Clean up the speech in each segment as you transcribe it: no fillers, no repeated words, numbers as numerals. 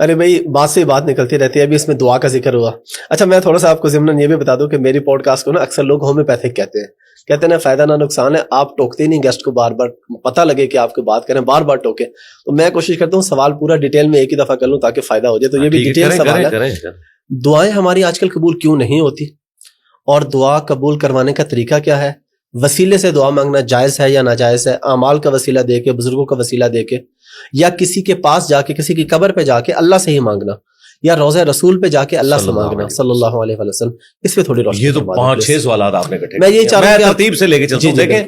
ارے بھائی بات سے بات نکلتی رہتی ہے. ابھی اس میں دعا کا ذکر ہوا. اچھا میں تھوڑا سا آپ کو ضمن یہ بھی بتا دوں کہ میری پوڈ کاسٹ کو نا اکثر لوگ ہومیوپیتھک کہتے ہیں نا فائدہ نہ نقصان ہے. آپ ٹوکتے نہیں گیسٹ کو بار بار پتہ لگے کہ آپ کو بات کریں بار بار ٹوکے. تو میں کوشش کرتا ہوں سوال پورا ڈیٹیل میں ایک ہی دفعہ کر لوں تاکہ فائدہ ہو جائے. تو یہ بھی ڈیٹیل سوال ہے. دعائیں ہماری آج کل قبول کیوں نہیں ہوتی اور دعا قبول کروانے کا طریقہ کیا ہے؟ وسیلے سے دعا مانگنا جائز ہے یا ناجائز ہے؟ اعمال کا وسیلہ دے کے, بزرگوں کا وسیلہ دے کے, یا کسی کے پاس جا کے کسی کی قبر پہ جا کے اللہ سے ہی مانگنا, یا روضہ رسول پہ جا کے اللہ سے مانگنا صلی اللہ علیہ وسلم. اس پہ تھوڑی روشنی. یہ تو 5-6 سوالات آپ نے کٹے. میں یہی چاہ رہا ہوں ترتیب سے لے کے چلتا ہوں. دیکھیں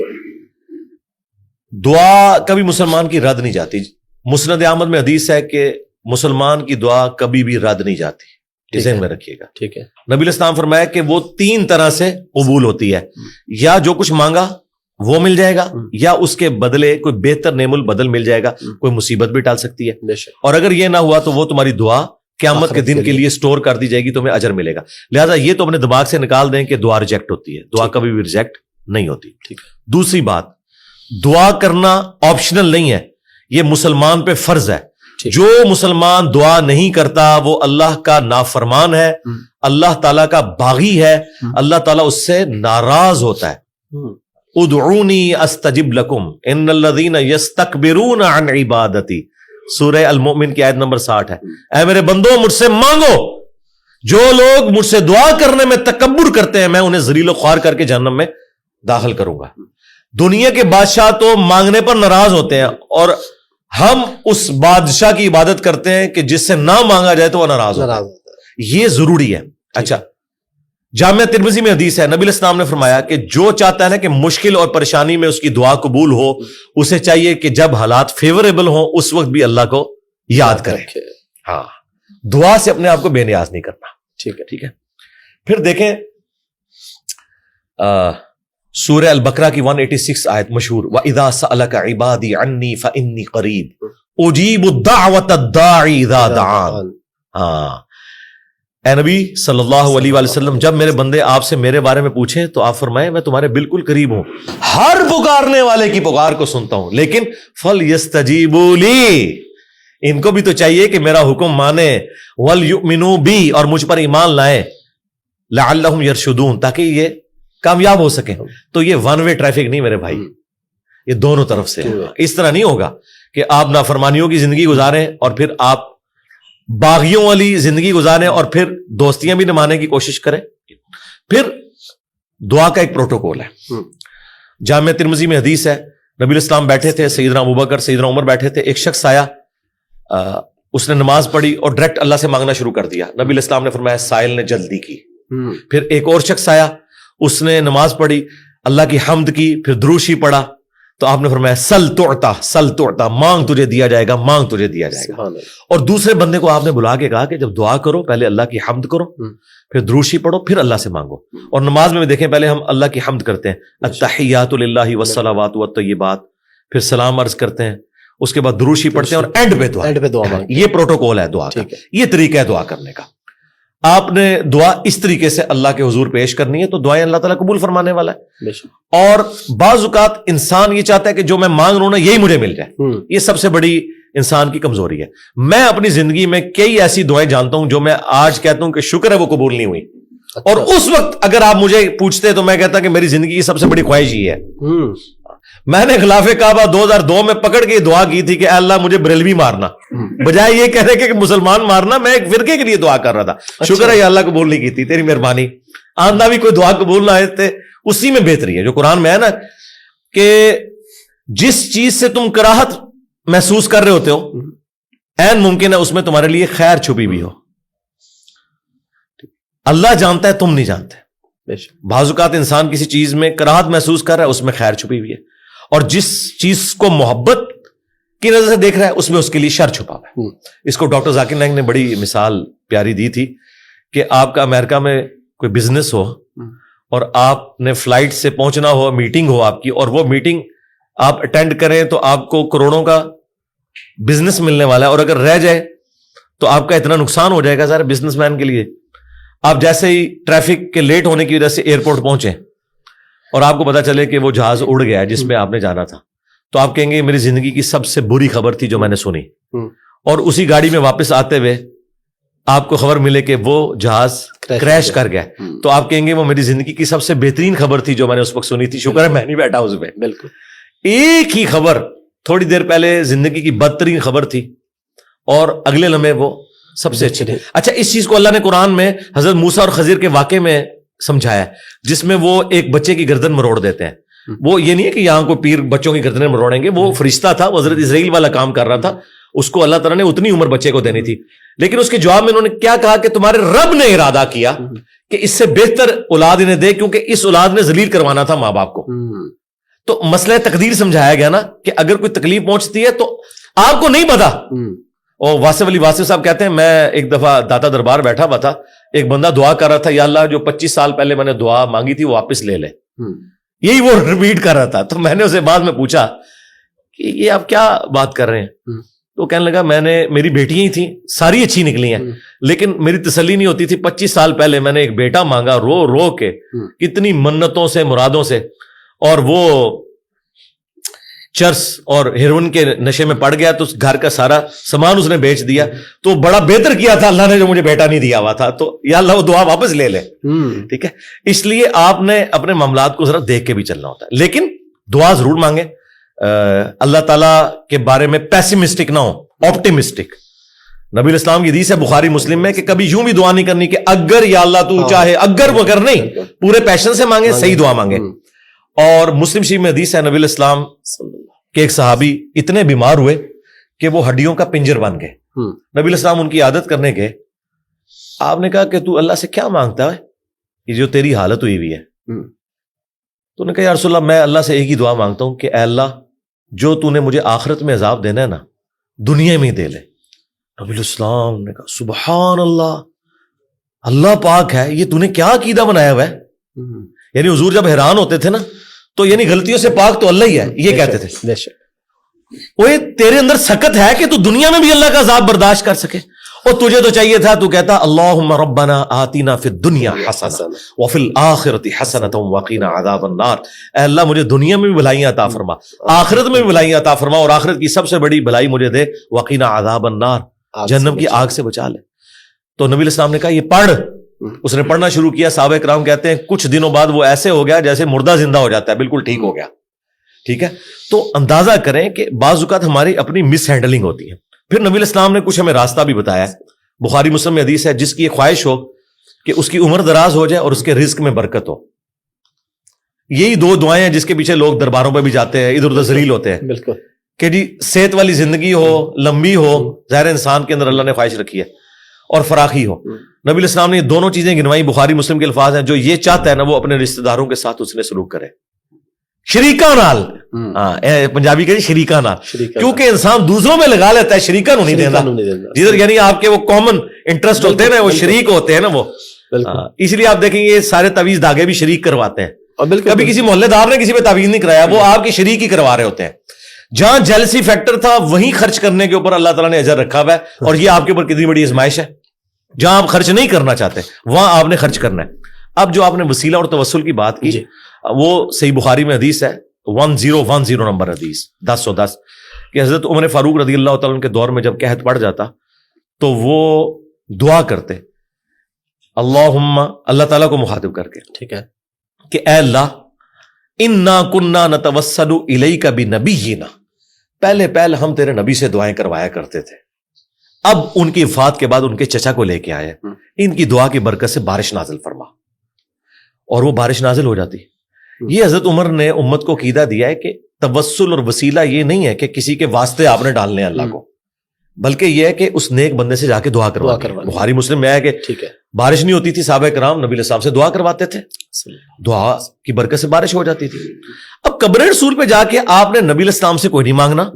دعا کبھی مسلمان کی رد نہیں جاتی. مسند احمد میں حدیث ہے کہ مسلمان کی دعا کبھی بھی رد نہیں جاتی. ذہن میں رکھیے گا. ٹھیک ہے. نبی علیہ السلام فرمایا کہ وہ 3 طرح سے قبول ہوتی ہے. یا جو کچھ مانگا وہ مل جائے گا, یا اس کے بدلے کوئی بہتر نعم البدل مل جائے گا, کوئی مصیبت بھی ٹال سکتی ہے. اور اگر یہ نہ ہوا تو وہ تمہاری دعا قیامت کے دن کے لیے سٹور کر دی جائے گی, تمہیں اجر ملے گا. لہذا یہ تو اپنے دماغ سے نکال دیں کہ دعا ریجیکٹ ہوتی ہے. دعا کبھی بھی ریجیکٹ نہیں ہوتی. دوسری بات, دعا کرنا آپشنل نہیں ہے, یہ مسلمان پہ فرض ہے. جو مسلمان دعا نہیں کرتا وہ اللہ کا نافرمان ہے, اللہ تعالیٰ کا باغی ہے, اللہ تعالیٰ اس سے ناراض ہوتا ہے. ادعونی استجب لکم ان الذین یستکبرون عن عبادتی, سورہ المؤمن کی آیت نمبر 60 ہے. اے میرے بندو مجھ سے مانگو. جو لوگ مجھ سے دعا کرنے میں تکبر کرتے ہیں میں انہیں ذلیل و خوار کر کے جہنم میں داخل کروں گا. دنیا کے بادشاہ تو مانگنے پر ناراض ہوتے ہیں, اور ہم اس بادشاہ کی عبادت کرتے ہیں کہ جس سے نہ مانگا جائے تو وہ ناراض ہوتا ہے. یہ ضروری ہے. اچھا, جامعہ ترمذی میں حدیث ہے, نبی علیہ السلام نے فرمایا کہ جو چاہتا ہے نا کہ مشکل اور پریشانی میں اس کی دعا قبول ہو, اسے چاہیے کہ جب حالات فیوریبل ہوں اس وقت بھی اللہ کو یاد کرے. ہاں, دعا سے اپنے آپ کو بے نیاز نہیں کرنا. ٹھیک ہے. پھر دیکھیں سورہ البقرہ کی 186 آیت مشہور, وَإِذَا سَأَلَكَ عِبَادِي عَنِّي فَإِنِّي قَرِيبٌ أُجِيبُ الدَّعْوَةَ الدَّاعِ إِذَا دَعَانِ. ہاں اے نبی صلی اللہ علیہ وآلہ وسلم, جب میرے بندے آپ سے میرے بارے میں پوچھیں تو آپ فرمائیں میں تمہارے بالکل قریب ہوں, ہر پکارنے والے کی پکار کو سنتا ہوں, لیکن فَلْيَسْتَجِيبُوا لِي, ان کو بھی تو چاہیے کہ میرا حکم مانے, وَلْيُؤْمِنُوا بِي, اور مجھ پر ایمان لائیں, لَعَلَّهُمْ يَرْشُدُونَ, تاکہ یہ کامیاب ہو سکیں. تو یہ ون وے ٹریفک نہیں میرے بھائی, یہ دونوں طرف سے. اس طرح نہیں ہوگا کہ آپ نافرمانیوں کی زندگی گزاریں اور پھر آپ باغیوں والی زندگی گزاریں اور پھر دوستیاں بھی نبھانے کی کوشش کریں. پھر دعا کا ایک پروٹوکول ہے. جامعہ ترمذی میں حدیث ہے, نبی علیہ السلام بیٹھے تھے, سیدنا ابوبکر سیدنا عمر بیٹھے تھے, ایک شخص آیا, اس نے نماز پڑھی اور ڈائریکٹ اللہ سے مانگنا شروع کر دیا. نبی علیہ السلام نے فرمایا سائل نے جلدی کی. پھر ایک اور شخص آیا, اس نے نماز پڑھی, اللہ کی حمد کی, پھر دروشی پڑھا, تو آپ نے فرمایا سل تعطا, مانگ تجھے دیا جائے گا, مانگ تجھے دیا جائے گا. اور دوسرے بندے کو آپ نے بلا کے کہا کہ جب دعا کرو پہلے اللہ کی حمد کرو, پھر دروشی پڑھو, پھر اللہ سے مانگو. اور نماز میں دیکھیں پہلے ہم اللہ کی حمد کرتے ہیں, التحیات للہ والصلوات والطیبات, پھر سلام عرض کرتے ہیں, اس کے بعد دروشی پڑھتے ہیں, اور اینڈ پہ دعا. یہ پروٹوکول ہے دعا کا, یہ طریقہ ہے دعا کرنے کا. آپ نے دعا اس طریقے سے اللہ کے حضور پیش کرنی ہے تو دعائیں اللہ تعالیٰ قبول فرمانے والا ہے. اور بعض اوقات انسان یہ چاہتا ہے کہ جو میں مانگ رہا ہوں نا یہی مجھے مل جائے. یہ سب سے بڑی انسان کی کمزوری ہے. میں اپنی زندگی میں کئی ایسی دعائیں جانتا ہوں جو میں آج کہتا ہوں کہ شکر ہے وہ قبول نہیں ہوئی, اور اس وقت اگر آپ مجھے پوچھتے تو میں کہتا کہ میری زندگی کی سب سے بڑی خواہش یہ ہے. میں نے خلاف کعبہ 2002 میں پکڑ کے دعا کی تھی کہ اے اللہ مجھے بریلوی مارنا, بجائے یہ کہہ رہے کہ مسلمان مارنا. میں ایک فرقے کے لیے دعا کر رہا تھا. شکر ہے یہ اللہ قبول نہیں کی تھی, تیری مہربانی. آندہ بھی کوئی دعا قبول نہ آئے, اسی میں بہتری ہے جو قرآن میں ہے نا, کہ جس چیز سے تم کراہت محسوس کر رہے ہوتے ہو عین ممکن ہے اس میں تمہارے لیے خیر چھپی بھی ہو. اللہ جانتا ہے, تم نہیں جانتے. بعض اوقات انسان کسی چیز میں کراہت محسوس کر رہا ہے, اس میں خیر چھپی ہوئی ہے, اور جس چیز کو محبت کی نظر سے دیکھ رہا ہے اس میں اس کے لیے شر چھپا ہوا ہے. اس کو ڈاکٹر ذاکر نائک نے بڑی مثال پیاری دی تھی کہ آپ کا امریکہ میں کوئی بزنس ہو اور آپ نے فلائٹ سے پہنچنا ہو, میٹنگ ہو آپ کی, اور وہ میٹنگ آپ اٹینڈ کریں تو آپ کو کروڑوں کا بزنس ملنے والا ہے, اور اگر رہ جائے تو آپ کا اتنا نقصان ہو جائے گا سارے بزنس مین کے لیے. آپ جیسے ہی ٹریفک کے لیٹ ہونے کی وجہ سے ایئرپورٹ پہنچے اور آپ کو پتا چلے کہ وہ جہاز اڑ گیا ہے جس میں آپ نے جانا تھا, تو آپ کہیں گے میری زندگی کی سب سے بری خبر تھی جو میں نے سنی. اور اسی گاڑی میں واپس آتے ہوئے آپ کو خبر ملے کہ وہ جہاز کریش کر گیا, تو آپ کہیں گے وہ میری زندگی کی سب سے بہترین خبر تھی جو میں نے اس وقت سنی تھی, شکر ہے میں نہیں بیٹھا اس میں. بالکل. ایک ہی خبر تھوڑی دیر پہلے زندگی کی بدترین خبر تھی اور اگلے لمحے وہ سب سے اچھی. اچھا, اس چیز کو اللہ نے قرآن میں حضرت موسیٰ اور خضر کے واقعے میں سمجھایا, جس میں وہ ایک بچے کی گردن مروڑ دیتے ہیں. وہ یہ نہیں ہے کہ یہاں کو پیر بچوں کی گردنیں مروڑیں گے, وہ فرشتہ تھا, وہ حضرت اسرائیل والا کام کر رہا تھا, اس کو اللہ تعالیٰ نے اتنی عمر بچے کو دینی تھی. لیکن اس کے جواب میں انہوں نے کیا کہا کہ تمہارے رب نے ارادہ کیا کہ اس سے بہتر اولاد انہیں دے, کیونکہ اس اولاد نے ذلیل کروانا تھا ماں باپ کو. تو مسئلہ تقدیر سمجھایا گیا نا, کہ اگر کوئی تکلیف پہنچتی ہے تو آپ کو نہیں پتا. اور واصف علی واصف صاحب کہتے ہیں میں ایک دفعہ داتا دربار بیٹھا ہوا تھا, ایک بندہ دعا کر رہا تھا, یا اللہ جو 25 سال پہلے میں نے دعا مانگی تھی وہ واپس لے لے. یہی وہ ریپیٹ کر رہا تھا. تو میں نے اسے بعد میں پوچھا کہ یہ آپ کیا بات کر رہے ہیں, تو کہنے لگا میں نے, میری بیٹیاں ہی تھیں, ساری اچھی نکلی ہیں, لیکن میری تسلی نہیں ہوتی تھی. 25 سال پہلے میں نے ایک بیٹا مانگا رو رو کے, کتنی منتوں سے مرادوں سے, اور وہ چرس اور ہیروئن کے نشے میں پڑ گیا, تو گھر کا سارا سامان اس نے بیچ دیا. تو بڑا بہتر کیا تھا اللہ نے جو مجھے بیٹا نہیں دیا ہوا تھا, تو یا اللہ وہ دعا واپس لے لے. ٹھیک ہے, اس لیے آپ نے اپنے معاملات کو ذرا دیکھ کے بھی چلنا ہوتا ہے, لیکن دعا ضرور مانگیں. اللہ تعالیٰ کے بارے میں پیسیمسٹک نہ ہو, آپٹیمسٹک. نبی الاسلام کی حدیث ہے بخاری مسلم میں کہ کبھی یوں بھی دعا نہیں کرنی کہ اگر یا اللہ تو چاہے, اگر وگر نہیں, پورے پیشن سے مانگے, صحیح دعا مانگے. اور مسلم شریف میں حدیث ہے نبی الاسلام کہ ایک صحابی اتنے بیمار ہوئے کہ وہ ہڈیوں کا پنجر بن گئے. نبی الاسلام ان کی عادت کرنے گئے, آپ نے کہا کہ تو اللہ سے کیا مانگتا ہے یہ جو تیری حالت ہوئی ہوئی ہے؟ تو نے کہا یا رسول اللہ میں اللہ سے ایک ہی دعا مانگتا ہوں کہ اے اللہ جو تو نے مجھے آخرت میں عذاب دینا ہے نا, دنیا میں ہی دے لے. نبی الاسلام نے کہا سبحان اللہ, اللہ پاک ہے, یہ تو نے کیا عقیدہ بنایا ہوا ہے. یعنی حضور جب حیران ہوتے تھے نا, تو یعنی غلطیوں سے پاک تو اللہ ہی ہے, یہ کہتے تھے. وہ تیرے اندر سکت ہے کہ تو دنیا میں بھی اللہ کا عذاب برداشت کر سکے, اور تجھے تو چاہیے تھا تو کہتا اللہم ربنا آتینا فی الدنیا حسنہ وفی الآخرۃ حسنۃ وقینا عذاب النار. اے اللہ مجھے دنیا میں بھی بھلائیاں عطا فرما, آخرت میں بھی بھلائیاں عطا فرما, اور آخرت کی سب سے بڑی بھلائی مجھے دے, وقینا عذاب النار, جہنم کی آگ سے بچا لے. تو نبی الاسلام نے کہا یہ پڑھ. اس نے پڑھنا شروع کیا. صحابہ کرام کہتے ہیں کچھ دنوں بعد وہ ایسے ہو گیا جیسے مردہ زندہ ہو جاتا ہے, بالکل ٹھیک ہو گیا. ٹھیک ہے, تو اندازہ کریں کہ بعض اوقات ہماری اپنی مس ہینڈلنگ ہوتی ہے. پھر نبی الاسلام نے کچھ ہمیں راستہ بھی بتایا ہے. بخاری مسلم میں حدیث ہے جس کی یہ خواہش ہو کہ اس کی عمر دراز ہو جائے اور اس کے رزق میں برکت ہو. یہی دو دعائیں ہیں جس کے پیچھے لوگ درباروں پہ بھی جاتے ہیں, ادھر ادھر ذلیل ہوتے ہیں. بالکل کہ جی صحت والی زندگی ہو, لمبی ہو, ظاہر انسان کے اندر اللہ نے خواہش رکھی ہے, اور فراخی ہو. نبی الاسلام نے یہ دونوں چیزیں گنوائی. بخاری مسلم کے الفاظ ہیں جو یہ چاہتا ہے نا وہ اپنے رشتہ داروں کے ساتھ اس نے سلوک کرے, شریکا نال. پنجابی کہتے شریکا نال, کیونکہ انسان دوسروں میں لگا لیتا ہے, شریکا نہیں دینا. جدھر یعنی آپ کے وہ کامن انٹرسٹ ہوتے ہیں نا, وہ شریک ہوتے ہیں نا وہ. اس لیے آپ دیکھیں گے سارے تعویذ دھاگے بھی شریک کرواتے ہیں. کبھی کسی محلے دار نے کسی پہ تعویذ نہیں کرایا, وہ آپ کے شریک ہی کروا رہے ہوتے ہیں. جہاں جیلسی فیکٹر تھا وہیں خرچ کرنے کے اوپر اللہ تعالیٰ نے اجر رکھا ہوا ہے, اور یہ آپ کے اوپر کتنی بڑی آزمائش ہے. جہاں آپ خرچ نہیں کرنا چاہتے وہاں آپ نے خرچ کرنا ہے. اب جو آپ نے وسیلہ اور توسل کی بات کی, وہ صحیح بخاری میں حدیث ہے 1010 نمبر حدیث 1010 کہ حضرت عمر فاروق رضی اللہ تعالیٰ عنہ کے دور میں جب قحط پڑ جاتا تو وہ دعا کرتے اللہم, اللہ تعالیٰ کو مخاطب کر کے, ٹھیک ہے, کہ اے اللہ انا کننا نتوسل الیک بنبینا, پہلے ہم تیرے نبی سے دعائیں کروایا کرتے تھے, اب ان کی وفات کے بعد ان کے چچا کو لے کے آئے, ان کی دعا کی برکت سے بارش نازل فرما. اور وہ بارش نازل ہو جاتی. یہ حضرت عمر نے امت کو عقیدہ دیا ہے کہ توسل اور وسیلہ یہ نہیں ہے کہ کسی کے واسطے آپ نے ڈالنے اللہ کو, بلکہ یہ ہے کہ اس نیک بندے سے جا کے دعا کروا. بخاری مسلم میں ہے کہ ٹھیک ہے بارش نہیں ہوتی تھی, صحابہ کرام نبی الاسلام سے دعا کرواتے تھے, دعا کی برکت سے بارش ہو جاتی تھی. اب قبر رسول پہ جا کے آپ نے نبی الاسلام سے کوئی نہیں مانگنا.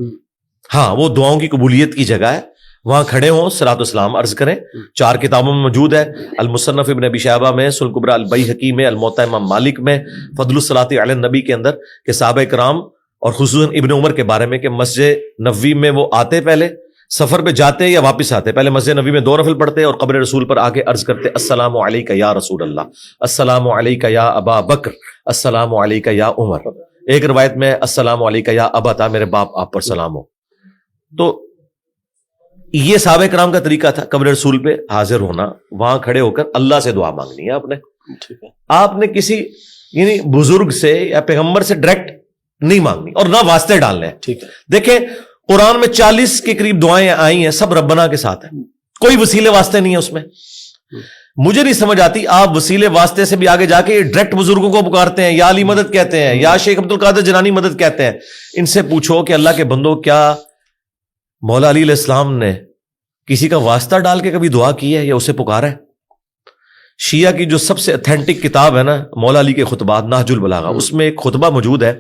ہاں وہ دعاؤں کی قبولیت کی جگہ ہے, وہاں کھڑے ہوں صلاۃ والسلام عرض کریں. 4 کتابوں میں موجود ہے, المصنف ابن ابی شیبہ میں, سنن الکبریٰ البیہقی میں, الموطأ امام مالک میں, فضل الصلاۃ علی النبی کے اندر, کہ صحابہ کرام اور خصوصاً ابن عمر کے بارے میں کہ مسجد نبوی میں وہ آتے, پہلے سفر پہ جاتے یا واپس آتے, پہلے مسجد نبوی میں 2 نفل پڑھتے اور قبر رسول پر آ کے عرض کرتے السلام علیک یا رسول اللہ, السلام علیک یا ابا بکر, السلام علیک یا عمر. ایک روایت میں السلام علیک یا ابا, میرے باپ آپ پر سلام ہو. تو یہ صحابہ کرام کا طریقہ تھا، قبر رسول پہ حاضر ہونا، وہاں کھڑے ہو کر اللہ سے دعا مانگنی ہے آپ نے. ٹھیک ہے. آپ نے کسی یعنی بزرگ سے یا پیغمبر سے ڈائریکٹ نہیں مانگنی اور نہ واسطے ڈالنے ہیں. ٹھیک ہے. دیکھیں قرآن میں 40 کے قریب دعائیں آئی ہیں، سب ربنا کے ساتھ ہیں، کوئی وسیلے واسطے نہیں ہے اس میں. مجھے نہیں سمجھ آتی آپ وسیلے واسطے سے بھی آگے جا کے ڈائریکٹ بزرگوں کو پکارتے ہیں، یا علی مدد کہتے ہیں، یا شیخ عبد القادر جیلانی مدد کہتے ہیں. ان سے پوچھو کہ اللہ کے بندو کیا مولا علی علیہ السلام نے کسی کا واسطہ ڈال کے کبھی دعا کی ہے یا اسے پکارا ہے؟ شیعہ کی جو سب سے اتھینٹک کتاب ہے نا مولا علی کے خطبات نہج البلاغہ، اس میں ایک خطبہ موجود ہے،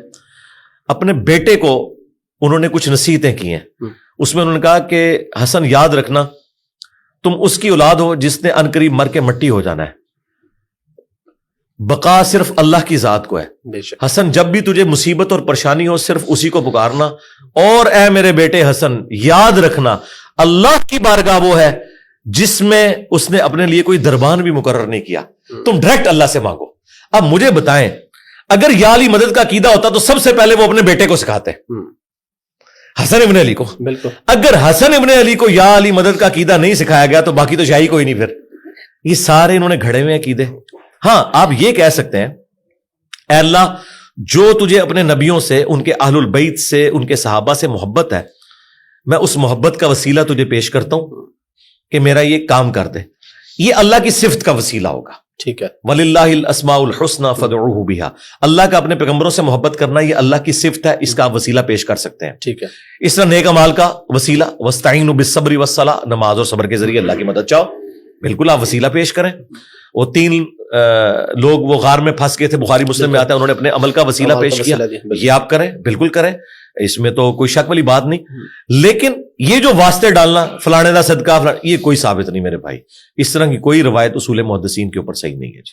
اپنے بیٹے کو انہوں نے کچھ نصیحتیں کی ہیں. اس میں انہوں نے کہا کہ حسن یاد رکھنا تم اس کی اولاد ہو جس نے عنقریب مر کے مٹی ہو جانا ہے، بقا صرف اللہ کی ذات کو ہے. حسن جب بھی تجھے مصیبت اور پریشانی ہو صرف اسی کو پکارنا، اور اے میرے بیٹے حسن یاد رکھنا اللہ کی بارگاہ وہ ہے جس میں اس نے اپنے لیے کوئی دربان بھی مقرر نہیں کیا، تم ڈائریکٹ اللہ سے مانگو. اب مجھے بتائیں اگر یا علی مدد کا عقیدہ ہوتا تو سب سے پہلے وہ اپنے بیٹے کو سکھاتے حسن ابن علی کو. بالکل. اگر حسن ابن علی کو یا علی مدد کا عقیدہ نہیں سکھایا گیا تو باقی تو شاہی کوئی نہیں. پھر یہ سارے انہوں نے گھڑے ہوئے عقیدے. ہاں آپ یہ کہہ سکتے ہیں اے اللہ جو تجھے اپنے نبیوں سے، ان کے اہل البیت سے، ان کے صحابہ سے محبت ہے، میں اس محبت کا وسیلہ تجھے پیش کرتا ہوں کہ میرا یہ کام کر دے. یہ اللہ کی صفت کا وسیلہ ہوگا. ٹھیک ہے. وَلِلَّهِ الْأَسْمَاءُ الْحُسْنَى فَادْعُوهُ بِهَا. اللہ کا اپنے پیغمبروں سے محبت کرنا یہ اللہ کی صفت ہے، اس کا آپ وسیلہ پیش کر سکتے ہیں. ٹھیک ہے. اس طرح نیک اعمال کا وسیلہ وَاسْتَعِينُوا بِالصَّبْرِ وَالصَّلَاةِ، نماز اور صبر کے ذریعے اللہ کی مدد چاہو. بالکل آپ وسیلہ پیش کریں. وہ 3 لوگ وہ غار میں پھنس گئے تھے، بخاری مسلم میں آتا ہے، انہوں نے اپنے عمل کا وسیلہ پیش کیا. یہ آپ کریں، بالکل کریں، اس میں تو کوئی شک والی بات نہیں. لیکن یہ جو واسطے ڈالنا فلانے دا صدقہ فلانے، یہ کوئی ثابت نہیں میرے بھائی. اس طرح کی کوئی روایت اصول محدثین کے اوپر صحیح نہیں ہے.